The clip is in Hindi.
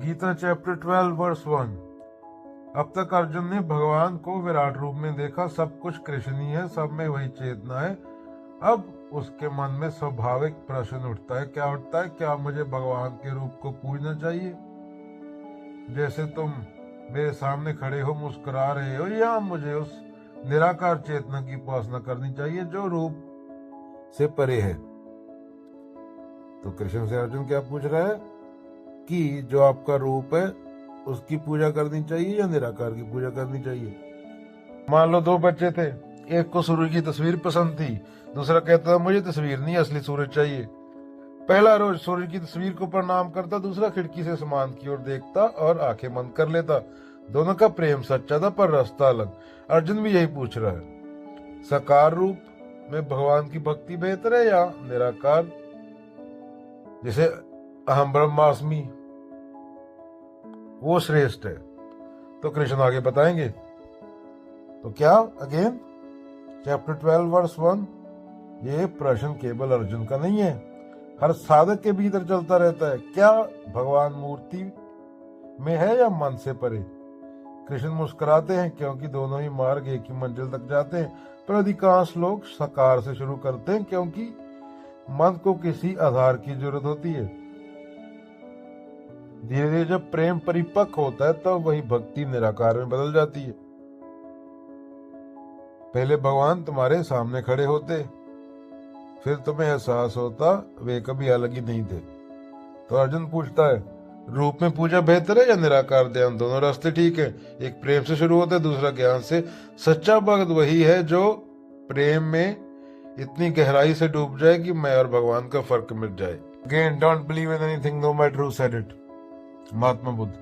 Gita chapter 12 verse 1। अब तक अर्जुन ने भगवान को विराट रूप में देखा। सब कुछ कृष्ण ही है, सब में वही चेतना है। अब उसके मन में स्वाभाविक प्रश्न उठता है। क्या उठता है? क्या मुझे भगवान के रूप को पूजना चाहिए? जैसे तुम मेरे सामने खड़े हो, मुस्कुरा रहे हो, या मुझे उस निराकार चेतना की उपासना करनी चाहिए जो रूप से परे है? तो कृष्ण से अर्जुन क्या पूछ रहा है कि जो आपका रूप है उसकी पूजा करनी चाहिए या निराकार की पूजा करनी चाहिए? मान लो दो बच्चे थे, एक को सूरज की तस्वीर पसंद थी, दूसरा कहता था मुझे तस्वीर नहीं, असली सूरज चाहिए। पहला रोज सूरज की तस्वीर को प्रणाम करता, दूसरा खिड़की से आसमान की ओर देखता और आंखें बंद कर लेता। दोनों का प्रेम सच्चा था पर रास्ता अलग। अर्जुन भी यही पूछ रहा है, साकार रूप में भगवान की भक्ति बेहतर है या निराकार, जिसे अहम ब्रह्मास्मि, वो श्रेष्ठ है? तो कृष्ण आगे बताएंगे। तो क्या अगेन चैप्टर 12 वर्स 1, ये प्रश्न केवल अर्जुन का नहीं है, हर साधक के भीतर चलता रहता है। क्या भगवान मूर्ति में है या मन से परे? कृष्ण मुस्कुराते हैं क्योंकि दोनों ही मार्ग एक ही मंजिल तक जाते हैं, पर अधिकांश लोग साकार से शुरू करते हैं क्योंकि मन को किसी आधार की जरूरत होती है। धीरे धीरे जब प्रेम परिपक्व होता है तब तो वही भक्ति निराकार में बदल जाती है। पहले भगवान तुम्हारे सामने खड़े होते, फिर तुम्हें एहसास होता वे कभी अलग ही नहीं थे। तो अर्जुन पूछता है, रूप में पूजा बेहतर है या निराकार ध्यान? दोनों रास्ते ठीक है, एक प्रेम से शुरू होता है, दूसरा ज्ञान से। सच्चा भक्त वही है जो प्रेम में इतनी गहराई से डूब जाए कि मैं और भगवान का फर्क मिट जाए। Again, don't believe in anything no matter who said it. Mahatma Buddha.